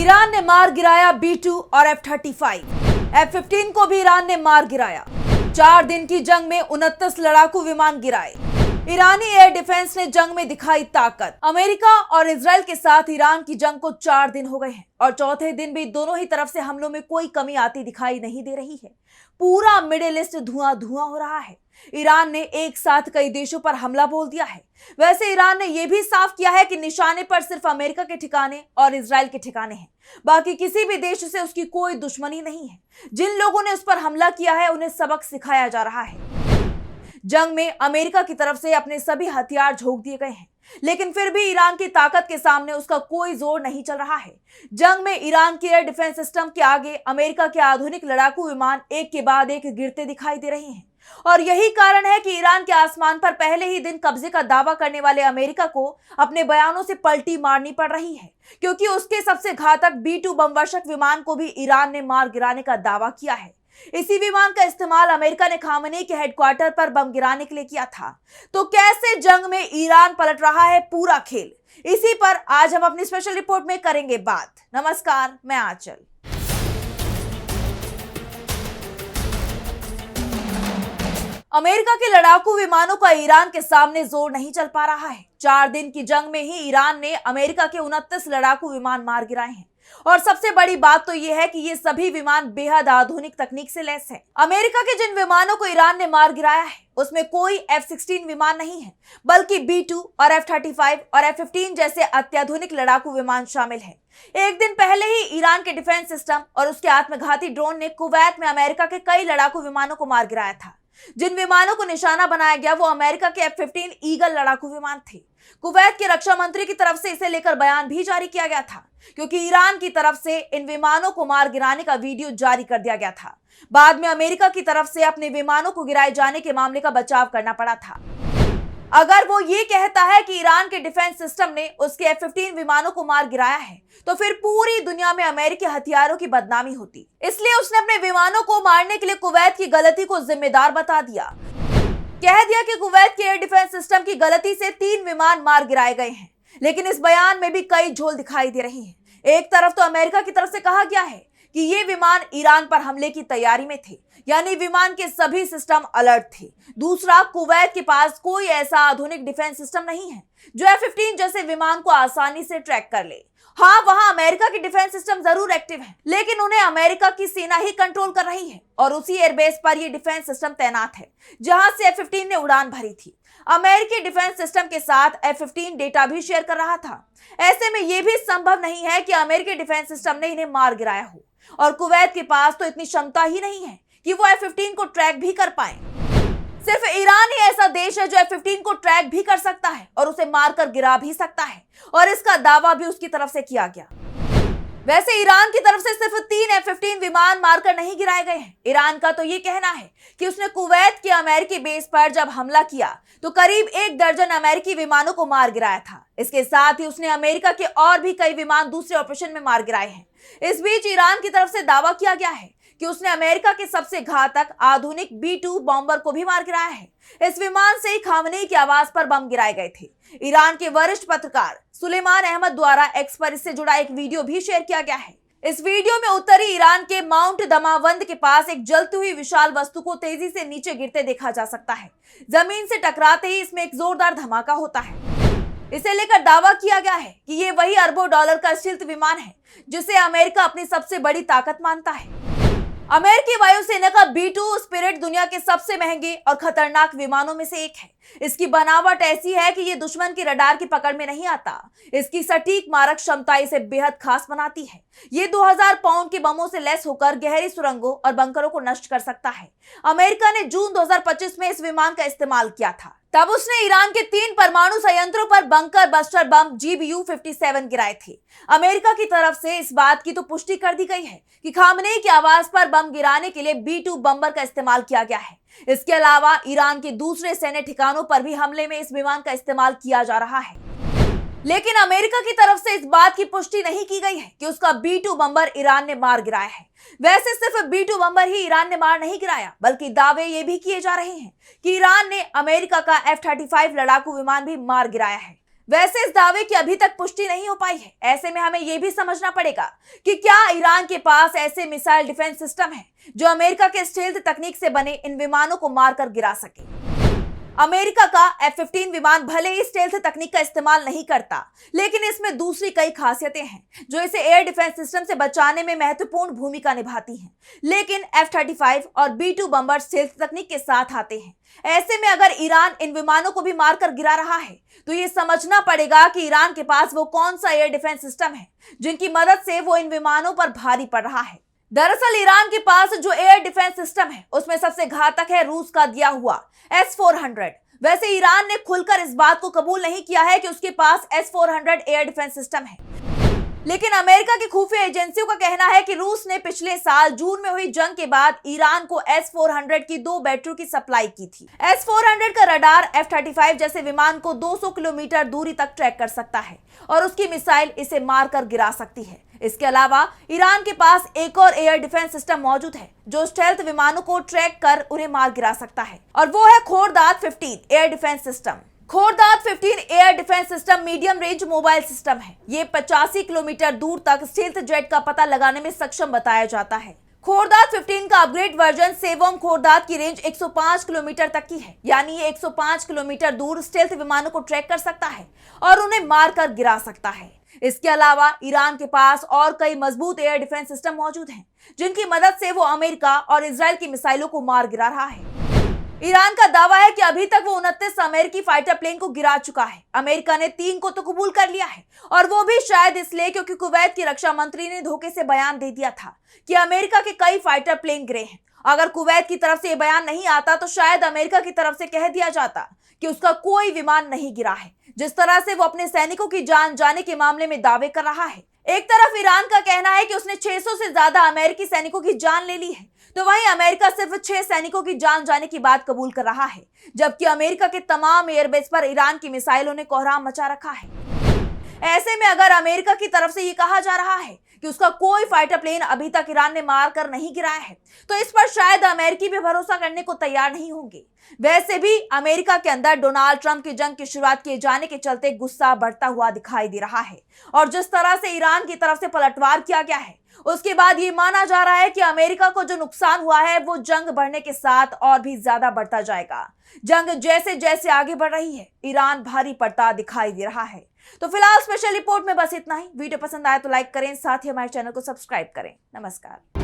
Iran ने मार गिराया B2 और F-35। F-15 को भी ईरान ने मार गिराया। 4 दिन की जंग में 29 लड़ाकू विमान गिराए। ईरानी एयर डिफेंस ने जंग में दिखाई ताकत। अमेरिका और इजराइल के साथ ईरान की जंग को 4 दिन हो गए हैं और चौथे दिन भी दोनों ही तरफ से हमलों में कोई कमी आती दिखाई नहीं दे रही है। पूरा मिडिल ईस्ट धुआं धुआं हो रहा है। ईरान ने एक साथ कई देशों पर हमला बोल दिया है। वैसे ईरान ने यह भी साफ किया है कि निशाने पर सिर्फ अमेरिका के ठिकाने और इजराइल के ठिकाने हैं। बाकी किसी भी देश से उसकी कोई दुश्मनी नहीं है। जिन लोगों ने उस पर हमला किया है उन्हें सबक सिखाया जा रहा है। जंग में अमेरिका की तरफ से अपने सभी हथियार झोंक दिए गए हैं, लेकिन फिर भी ईरान की ताकत के सामने उसका कोई जोर नहीं चल रहा है। जंग में ईरान के एयर डिफेंस सिस्टम के आगे अमेरिका के आधुनिक लड़ाकू विमान एक के बाद एक गिरते दिखाई दे रहे हैं और यही कारण है कि ईरान के आसमान पर पहले ही दिन कब्जे का दावा करने वाले अमेरिका को अपने बयानों से पलटी मारनी पड़ रही है, क्योंकि उसके सबसे घातक B2 बमवर्षक विमान को भी ईरान ने मार गिराने का दावा किया है। इसी विमान का इस्तेमाल अमेरिका ने खामेनी के हेडक्वार्टर पर बम गिराने के लिए किया था। तो कैसे जंग में ईरान पलट रहा है पूरा खेल, इसी पर आज हम अपनी स्पेशल रिपोर्ट में करेंगे बात। नमस्कार, मैं आंचल। अमेरिका के लड़ाकू विमानों का ईरान के सामने जोर नहीं चल पा रहा है। 4 दिन की जंग में ही ईरान ने अमेरिका के 29 लड़ाकू विमान मार गिराए हैं और सबसे बड़ी बात तो यह है कि ये सभी विमान बेहद आधुनिक तकनीक से लैस हैं। अमेरिका के जिन विमानों को ईरान ने मार गिराया है उसमें कोई F-16 विमान नहीं है, बल्कि B2 और F-35 और F-15 जैसे अत्याधुनिक लड़ाकू विमान शामिल हैं। एक दिन पहले ही ईरान के डिफेंस सिस्टम और उसके आत्मघाती ड्रोन ने कुवैत में अमेरिका के कई लड़ाकू विमानों को मार गिराया था। जिन विमानों को निशाना बनाया गया वो अमेरिका के F-15 ईगल लड़ाकू विमान थे। कुवैत के रक्षा मंत्री की तरफ से इसे लेकर बयान भी जारी किया गया था, क्योंकि ईरान की तरफ से इन विमानों को मार गिराने का वीडियो जारी कर दिया गया था। बाद में अमेरिका की तरफ से अपने विमानों को गिराए जाने के मामले का बचाव करना पड़ा था। अगर वो ये कहता है कि ईरान के डिफेंस सिस्टम ने उसके F-15 विमानों को मार गिराया है, तो फिर पूरी दुनिया में अमेरिकी हथियारों की बदनामी होती। इसलिए उसने अपने विमानों को मारने के लिए कुवैत की गलती को जिम्मेदार बता दिया। कह दिया कि कुवैत के एयर डिफेंस सिस्टम की गलती से 3 विमान मार गिराए गए हैं। लेकिन इस बयान में भी कई झोल दिखाई दे रही हैं। एक तरफ तो अमेरिका की तरफ से कहा गया है कि ये विमान ईरान पर हमले की तैयारी में थे, यानी विमान के सभी सिस्टम अलर्ट थे। दूसरा, कुवैत के पास कोई ऐसा आधुनिक डिफेंस सिस्टम नहीं है जो F-15 जैसे विमान को आसानी से ट्रैक कर ले। हाँ, वहां अमेरिका की डिफेंस सिस्टम जरूर एक्टिव है, लेकिन उन्हें अमेरिका की सेना ही कंट्रोल कर रही है और उसी एयरबेस पर ये डिफेंस सिस्टम तैनात है जहां से F-15 ने उड़ान भरी थी। अमेरिकी डिफेंस सिस्टम के साथ F-15 डेटा भी शेयर कर रहा था। ऐसे में यह भी संभव नहीं है कि अमेरिकी डिफेंस सिस्टम ने इन्हें मार गिराया हो, और कुवैत के पास तो इतनी क्षमता ही नहीं है कि वो F-15 को ट्रैक भी कर पाए। सिर्फ ईरान ही ऐसा देश है जो F-15 को ट्रैक भी कर सकता है और उसे मारकर गिरा भी सकता है, और इसका दावा भी उसकी तरफ से किया गया। वैसे ईरान की तरफ से सिर्फ 3 F-15 विमान मारकर नहीं गिराए गए हैं। ईरान का तो ये कहना है कि उसने कुवैत के अमेरिकी बेस पर जब हमला किया तो करीब 1 दर्जन अमेरिकी विमानों को मार गिराया था। इसके साथ ही उसने अमेरिका के और भी कई विमान दूसरे ऑपरेशन में मार गिराए हैं। इस बीच ईरान की तरफ से दावा किया गया है कि उसने अमेरिका के सबसे घातक आधुनिक B2 बॉम्बर को भी मार गिराया है। इस विमान से ही खामेनी की आवाज पर बम गिराए गए थे। ईरान के वरिष्ठ पत्रकार सुलेमान अहमद द्वारा एक्स पर इससे जुड़ा एक वीडियो भी शेयर किया गया है। इस वीडियो में उत्तरी ईरान के माउंट दमावंद के पास एक जलती हुई विशाल वस्तु को तेजी से नीचे गिरते देखा जा सकता है। जमीन से टकराते ही इसमें एक जोरदार धमाका होता है। इसे लेकर दावा किया गया है कि ये वही अरबों डॉलर का स्टील्थ विमान है जिसे अमेरिका अपनी सबसे बड़ी ताकत मानता है। अमेरिकी वायुसेना का B2 स्पिरिट दुनिया के सबसे महंगे और खतरनाक विमानों में से एक है। इसकी बनावट ऐसी है कि ये दुश्मन की रडार की पकड़ में नहीं आता। इसकी सटीक मारक क्षमता इसे बेहद खास बनाती है। ये 2000 पाउंड के बमों से लैस होकर गहरी सुरंगों और बंकरों को नष्ट कर सकता है। अमेरिका ने जून 2025 में इस विमान का इस्तेमाल किया था। तब उसने ईरान के 3 परमाणु संयंत्रों पर बंकर बस्टर बम GBU-57 गिराए थे। अमेरिका की तरफ से इस बात की तो पुष्टि कर दी गई है कि खामेनी की आवाज पर बम गिराने के लिए B2 बम्बर का इस्तेमाल किया गया है। इसके अलावा ईरान के दूसरे सैन्य ठिकानों पर भी हमले में इस विमान का इस्तेमाल किया जा रहा है। लेकिन अमेरिका की तरफ से इस बात की पुष्टि नहीं की गई है कि उसका B2 बम्बर ईरान ने मार गिराया है। वैसे सिर्फ B2 बम्बर ही ईरान ने मार नहीं गिराया, बल्कि दावे ये भी किए जा रहे हैं कि ईरान ने अमेरिका का F-35 लड़ाकू विमान भी मार गिराया है। वैसे इस दावे की अभी तक पुष्टि नहीं हो पाई है। ऐसे में हमें यह भी समझना पड़ेगा कि क्या ईरान के पास ऐसे मिसाइल डिफेंस सिस्टम है जो अमेरिका के स्टेल्थ तकनीक से बने इन विमानों को मारकर गिरा सके। अमेरिका का F-15 विमान भले ही स्टेल्थ तकनीक का इस्तेमाल नहीं करता, लेकिन इसमें दूसरी कई खासियतें हैं जो इसे एयर डिफेंस सिस्टम से बचाने में महत्वपूर्ण भूमिका निभाती हैं। लेकिन F-35 और B-2 बम्बर स्टेल्थ तकनीक के साथ आते हैं। ऐसे में अगर ईरान इन विमानों को भी मारकर गिरा रहा है तो ये समझना पड़ेगा कि ईरान के पास वो कौन सा एयर डिफेंस सिस्टम है जिनकी मदद से वो इन विमानों पर भारी पड़ रहा है। दरअसल ईरान के पास जो एयर डिफेंस सिस्टम है उसमें सबसे घातक है रूस का दिया हुआ S-400। वैसे ईरान ने खुलकर इस बात को कबूल नहीं किया है कि उसके पास S-400 एयर डिफेंस सिस्टम है, लेकिन अमेरिका की खुफिया एजेंसियों का कहना है कि रूस ने पिछले साल जून में हुई जंग के बाद ईरान को S-400 की 2 बैटरियों की सप्लाई की थी। S-400 का रडार F-35 जैसे विमान को 200 किलोमीटर दूरी तक ट्रैक कर सकता है और उसकी मिसाइल इसे मारकर गिरा सकती है। इसके अलावा ईरान के पास एक और एयर डिफेंस सिस्टम मौजूद है जो स्टेल्थ विमानों को ट्रैक कर उन्हें मार गिरा सकता है, और वो है Khordad 15 air defence system. Khordad 15 air defence system medium range mobile system है। ये 85 किलोमीटर दूर तक स्टेल्थ जेट का पता लगाने में सक्षम बताया जाता है। खोरदाद 15 का अपग्रेड वर्जन सेवोम खोरदाद की रेंज 105 किलोमीटर तक की है, यानी ये 105 किलोमीटर दूर स्टेल्थ विमानों को ट्रैक कर सकता है और उन्हें मारकर गिरा सकता है। इसके अलावा ईरान के पास और कई मजबूत एयर डिफेंस सिस्टम मौजूद हैं, जिनकी मदद से वो अमेरिका और इजराइल की मिसाइलों को मार गिरा रहा है। ईरान का दावा है कि अभी तक वो 29 अमेरिकी फाइटर प्लेन को गिरा चुका है। अमेरिका ने 3 को तो कबूल कर लिया है, और वो भी शायद इसलिए क्योंकि कुवैत की रक्षा मंत्री ने धोखे से बयान दे दिया था कि अमेरिका के कई फाइटर प्लेन गिरे हैं। अगर कुवैत की तरफ से ये बयान नहीं आता तो शायद अमेरिका की तरफ से कह दिया जाता कि उसका कोई विमान नहीं गिरा है। जिस तरह से वो अपने सैनिकों की जान जाने के मामले में दावे कर रहा है, एक तरफ ईरान का कहना है कि उसने 600 से ज्यादा अमेरिकी सैनिकों की जान ले ली है, तो वहीं अमेरिका सिर्फ 6 सैनिकों की जान जाने की बात कबूल कर रहा है, जबकि अमेरिका के तमाम एयरबेस पर ईरान की मिसाइलों ने कोहराम मचा रखा है। ऐसे में अगर अमेरिका की तरफ से ये कहा जा रहा है कि उसका कोई फाइटर प्लेन अभी तक ईरान ने मार कर नहीं गिराया है, तो इस पर शायद अमेरिकी भी भरोसा करने को तैयार नहीं होंगे। वैसे भी अमेरिका के अंदर डोनाल्ड ट्रंप की जंग की शुरुआत किए जाने के चलते गुस्सा बढ़ता हुआ दिखाई दे रहा है, और जिस तरह से ईरान की तरफ से पलटवार किया गया है उसके बाद ये माना जा रहा है कि अमेरिका को जो नुकसान हुआ है वो जंग बढ़ने के साथ और भी ज्यादा बढ़ता जाएगा। जंग जैसे जैसे आगे बढ़ रही है ईरान भारी पड़ता दिखाई दे रहा है। तो फिलहाल स्पेशल रिपोर्ट में बस इतना ही। वीडियो पसंद आए तो लाइक करें, साथ ही हमारे चैनल को सब्सक्राइब करें। नमस्कार।